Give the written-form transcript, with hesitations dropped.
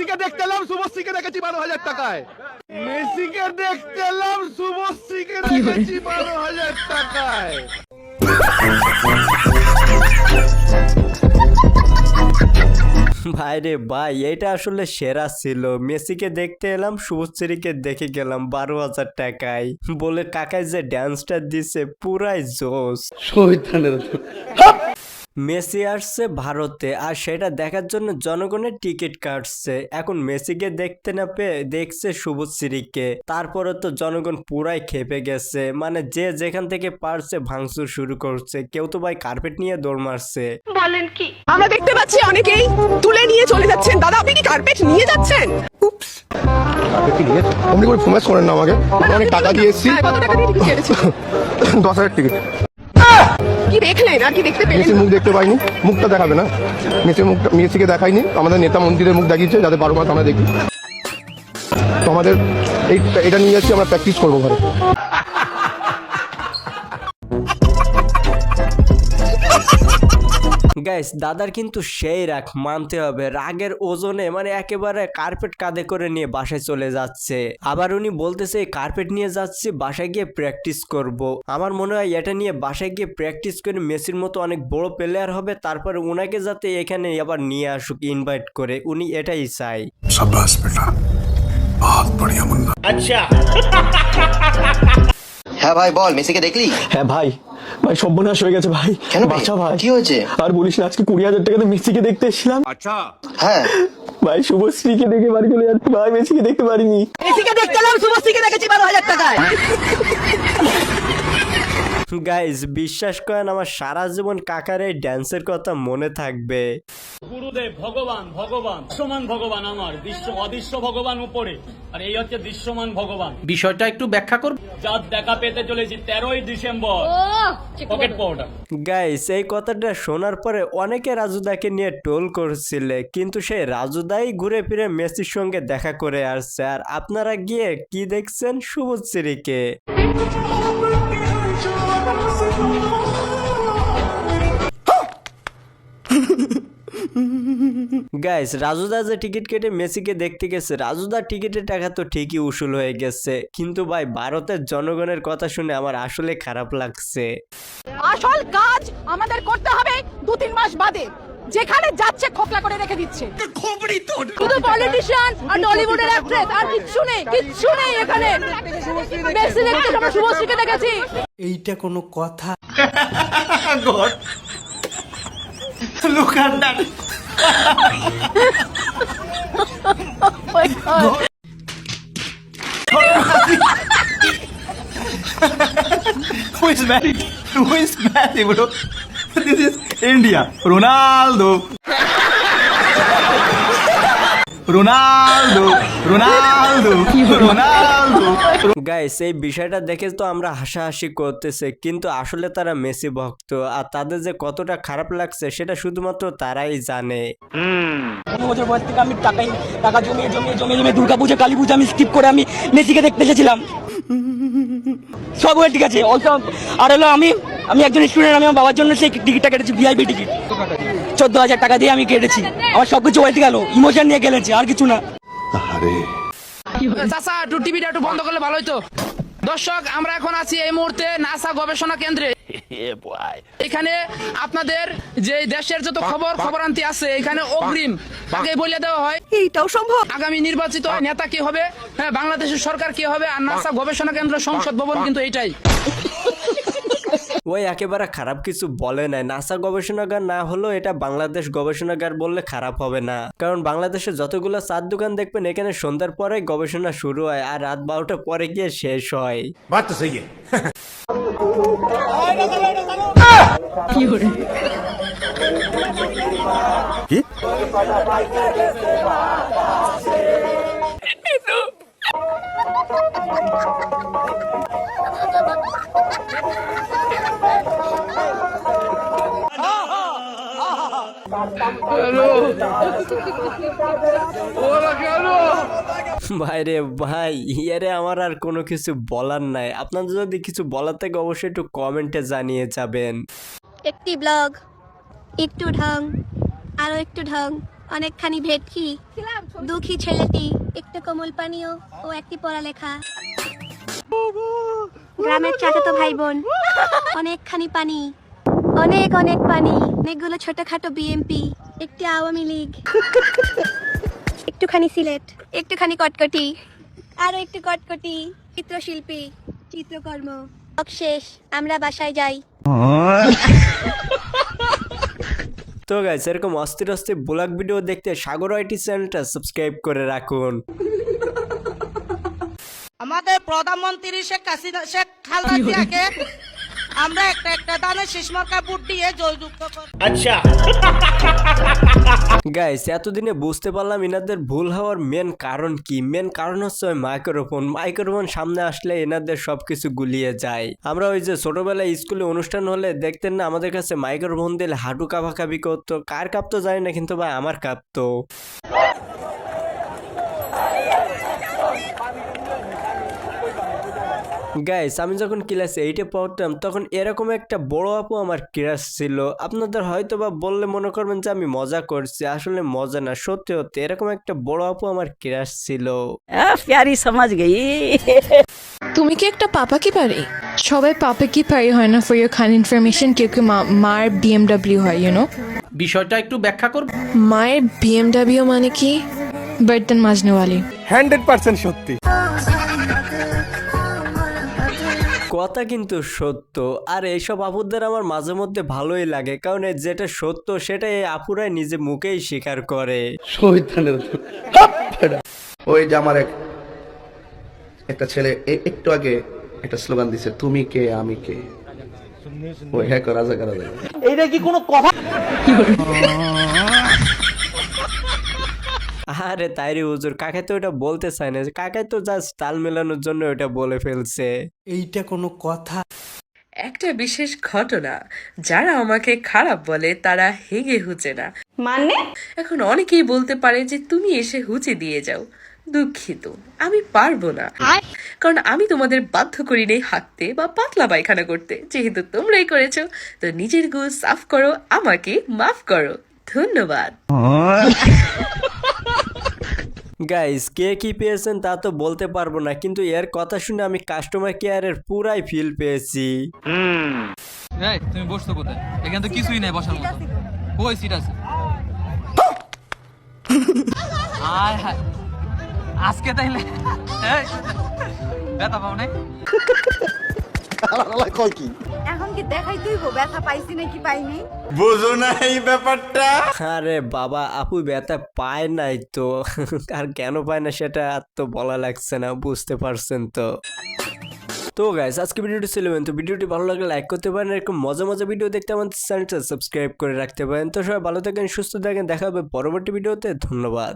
মেসিকে দেখতে এলাম, শুভশ্রীকে দেখেছি 12,000 টাকায়। মেসিকে দেখতে এলাম, শুভশ্রীকে দেখেছি 12,000 টাকায়। ভাই রে ভাই, এটা আসলে সেরা ছিল। মেসিকে দেখতে এলাম, শুভশ্রীকে দেখে গেলাম 12,000 টাকায়। বলে কাকায় যে ড্যান্সটা দিছে পুরাই জোস। মেসি আসছে ভারতে, আর সেটা দেখার জন্য জনগণের টিকিট কাটছে। এখন মেসিকে দেখতে না পেয়ে দেখছে শুভশ্রীকে। তারপরে তো জনগণ পুরাই খেপে গেছে, মানে যে যেখান থেকে পারছে ভাঙচুর শুরু করছে। কেউ তো ভাই কার্পেট নিয়ে দৌড় মারছে। বলেন কি? আমরা দেখতে পাচ্ছি অনেকেই তুলে নিয়ে চলে যাচ্ছেন। দাদা, আপনি কি কার্পেট নিয়ে যাচ্ছেন? উপস, আপনি করে ফোমাস করেন না আমাকে। আমি অনেক টাকা দিয়ে এসেছি। কত টাকা দিয়ে টিকিট কেটেছেন? 10,000 টিকিট। কি দেখলেন আর কি দেখতে পেলেন? মেসির মুখ দেখতে পাইনি, মুখটা দেখাবে না। মেসিকে দেখাইনি, আমাদের নেতা মন্ত্রীদের মুখ দেখিয়েছে, যাতে 12 মাস আমরা দেখি। তো আমাদের এটা নিয়ে যাচ্ছি, আমরা প্র্যাকটিস করবো ঘরে। গাইস, দাদার কিন্তু সেই রাগ মানতে হবে। রাগের ওজনে মানে একেবারে কার্পেট কাঁধে করে নিয়ে বাসায় চলে যাচ্ছে। আবার উনি বলতেছে কার্পেট নিয়ে যাচ্ছি, বাসায় গিয়ে প্র্যাকটিস করব। আমার মনে হয় এটা নিয়ে বাসায় গিয়ে প্র্যাকটিস করে মেসির মতো অনেক বড় প্লেয়ার হবে। তারপরে উনাকে যাতে এখানে আবার নিয়ে আসুক ইনভাইট করে, উনি এটাই চাই। शाबाश बेटा, बहुत बढ़िया मुन्ना। अच्छा হ্যাঁ ভাই বল, মেসিকে দেখলি? হ্যাঁ ভাই, ভাই সর্বনাশ হয়ে গেছে ভাই। কেন ভাই? বাঁচা ভাই। কি হয়েছে? আর বলিস না, আজকে 20,000 টাকাতে মেসিকে দেখতে এসেছিলাম। হ্যাঁ ভাই শুভশ্রীকে দেখে বাড়ি চলে যাচ্ছি ভাই, মেসিকে দেখতে পারিনি। মেসিকে দেখতে এলাম, শুভশ্রীকে দেখেছি 12,000 টাকায়। গাইস, বিশ্বাস করেন আমার সারা জীবন কাকার এই ড্যান্সের কথা মনে থাকবে। গুরুদেব ভগবান, ভগবান দৃশ্যমান ভগবান, আমার অদৃশ্য ভগবান উপরে, আর এই হচ্ছে দৃশ্যমান ভগবান। বিষয়টা একটু ব্যাখ্যা করব। যার দেখা পেতে চলেছি 13ই ডিসেম্বর, পকেট পাউডার। গাইস, এই কথাটা শোনার পরে অনেকে রাজুদাকে নিয়ে টোল করছিলে, কিন্তু সেই রাজুদাই ঘুরে ফিরে মেসির সঙ্গে দেখা করে আসছে। আর আপনারা গিয়ে কি দেখছেন? শুভশ্রীকে। গাইস, রাজুদা যে টিকিট কেটে মেসিকে দেখতে গেছে, রাজুদার টিকিটের টাকা তো ঠিকই উসুল হয়ে গেছে, কিন্তু ভাই ভারতের জনগণের কথা শুনে আমার আসলে খারাপ লাগছে। আসল কাজ আমাদের করতে হবে 2-3 মাস বাদে। যেখানে যাচ্ছে খোকলা করে রেখে দিচ্ছে। শুধু পলিটিশিয়ান আর টলিউডের অ্যাক্ট্রেস, আর কিচ্ছু নেই, কিচ্ছু নেই এখানে। মেসি দেখতে আমরা শুভশ্রীকে দেখেছি। এইটা কোনো কথা? Look at that. Who is Messi? Who is Messi, bro? This is India. Ronaldo. Ronaldo. Ronaldo. Ronaldo. Guys, এই বিষয়টা দেখে তো আমরা হাসাহাসি করতেছে, কিন্তু আসলে তারা মেসি ভক্ত, আর তাদের যে কতটা খারাপ লাগছে সেটা শুধুমাত্র তারাই জানে। 15 বছর বয়স থেকে আমি টাকা জমিয়ে দুর্গাপূজা, কালী পূজা আমি স্কিপ করে আমি মেসিকে দেখতে এসেছিলাম। সব ঠিক আছে। আর হলো আমি একজন স্টুডেন্ট, আমি আমার বাবার জন্য সেই টিকিটটা কেটেছি, ভিআইপি টিকিট। 14,000 টাকা দিয়ে আমি কেটেছি। আমার সবকিছু ওয়েট গেল, ইমোশন নিয়ে গেলেছে, আর কিছু না। চাচা, একটু টিভিটা একটু বন্ধ করলে ভালো হতো। দর্শক, আমরা এখন আছি এই মুহূর্তে নাসা গবেষণা কেন্দ্রে। এখানে আপনাদের যে দেশের যত খবরান্তি আছে, এখানে অগ্রিম আগে বলে দেওয়া হয় এইটাও সম্ভব। আগামী নির্বাচিত নেতা কি হবে, হ্যাঁ বাংলাদেশের সরকার কি হবে, আর নাসা গবেষণা কেন্দ্র সংসদ ভবন কিন্তু এইটাই। ওই একেবারে খারাপ কিছু বলে নাই। নাসা গবেষণাগার না হলেও এটা বাংলাদেশ গবেষণাগার বললে খারাপ হবে না, কারণ বাংলাদেশে যতগুলো চার দোকান দেখবেন এখানে সন্ধ্যার পরে গবেষণা শুরু হয় আর রাত 12টা পরে গিয়ে শেষ হয়। बात तो सही है। ভাই রে ভাই, ইয়ারে আমার আর কোনো কিছু বলার নাই। আপনাদের যদি কিছু বলার থাকে অবশ্যই একটু কমেন্টে জানিয়ে যাবেন। একটি ব্লগ, একটু ঢং, আরো একটু ঢং, অনেকখানি ভেটকি, দুঃখী ছেলেটি, একটু কোমল পানীয় ও একটি পড়ালেখা। গ্রামের চাচাতো ভাই বোন, অনেকখানি পানি, অনেক অনেক পানি, অনেকগুলো ছোটখাটো বিএমপি, একটি আওয়ামী লীগ, একটুখানি সিলেট, একটুখানি কটকটি, আরো একটু কটকটি, চিত্রশিল্পী, চিত্রকর্ম। শেষ, আমরা বাসায় যাই। তো গাইস এরকম অস্থির অস্থির ব্লগ ভিডিও দেখতে সাগর আইটি চ্যানেলটা সাবস্ক্রাইব করে রাখুন। আমাদের প্রধানমন্ত্রী শেখ খালেদা জিয়াকে আমরা একটা দানে শেষমার্কা ভোট দিয়ে জয়যুক্ত করব। গাইস এতদিনে বুঝতে পারলাম এনাদের ভুল হওয়ার মেন কারণ কি। মেন কারণ হচ্ছে ওই মাইক্রোফোন সামনে আসলে এনাদের সবকিছু গুলিয়ে যায়। আমরা ওই যে ছোটবেলায় স্কুলে অনুষ্ঠান হলে দেখতেন না, আমাদের কাছে মাইক্রোফোন দিলে হাঁটু কাঁপাকাঁপি করতো। কার কাঁপতো জানি না, কিন্তু ভাই আমার কাঁপতো। গাইস আমি যখন ক্লাস 8-এ পড়তাম তখন এরকম একটা বড় আপু আমার ক্রাশ ছিল। আপনাদের হয়তো বা বললে মনে করবেন যে আমি মজা করছি, আসলে মজা না, সত্যি সত্যি এরকম একটা বড় আপু আমার ক্রাশ ছিল। প্যারি সমাজ গই। তুমি কি একটা পাপা কি পারি? সবাই পাপা কি পারি হয় না, ফর ইউর কাইন্ড ইনফরমেশন। কেউ কেউ মার BMW হয়, ইউনো। বিষয়টা একটু ব্যাখ্যা করব। মায়ের BMW মানে কি? বর্তন মাজনেওয়ালি। 100% সত্যি। কথা কিন্তু সত্য। আর এইসব আপুদের আমার মাঝে মধ্যে ভালোই লাগে, কারণ যেটা সত্য সেটা এই আপুরাই নিজে মুখেই স্বীকার করে। ওই যে আমার একটা ছেলে একটু আগে একটা স্লোগান দিছে, তুমি কে আমি কে, ওই হ্যাঁ রাজা করা যায়। এইটা কি কোনো কথা? আরে তাইরে হুজুর, কাকাই তো ওটা বলতে চায় না, কাকাই তো জাস্ট তাল মেলানোর জন্য ওটা বলে ফেলছে। এইটা কোনো কথা? একটা বিশেষ ঘটনা, যারা আমাকে খারাপ বলে তারা হেগে হুচে না। মানে এখন অনেকেই বলতে পারে যে তুমি এসে হুচে দিয়ে যাও। দুঃখিত, আমি পারবো না, কারণ আমি তোমাদের বাধ্য করি নেই হাঁটতে বা পাতলা পায়খানা করতে। যেহেতু তোমরাই করেছো, তো নিজের গু সাফ করো, আমাকে মাফ করো। ধন্যবাদ। গাইস কে কি পেয়েছেন তা তো বলতে পারবো না, কিন্তু এর কথা শুনে আমি কাস্টমার কেয়ারের পুরাই ফিল পেয়েছি। তুমি বসছো কোথায়? এখানে তো কিছুই নাই বসার মতো। কই সিট আছে? আয় হায়, আজকে তাইলে ব্যথা পাও নাই? এখন কি দেখাই তুইব ব্যথা পাইছি নাকি পাইনি? বুঝো না এই ব্যাপারটা? আরে বাবা, আপু ব্যথা পায় নাই তো, আর কেন পায় না সেটা আর তো বলা লাগছে না, বুঝতে পারছেন তো। তো গাইস আজকে ভিডিওটি ছিল, তো ভিডিওটি ভালো লাগলে লাইক করতে পারেন, এরকম মজা মজা ভিডিও দেখতে আমাদের চ্যানেলটা সাবস্ক্রাইব করে রাখতে পারেন। তো সবাই ভালো থাকেন, সুস্থ থাকেন, দেখা হবে পরবর্তী ভিডিওতে। ধন্যবাদ।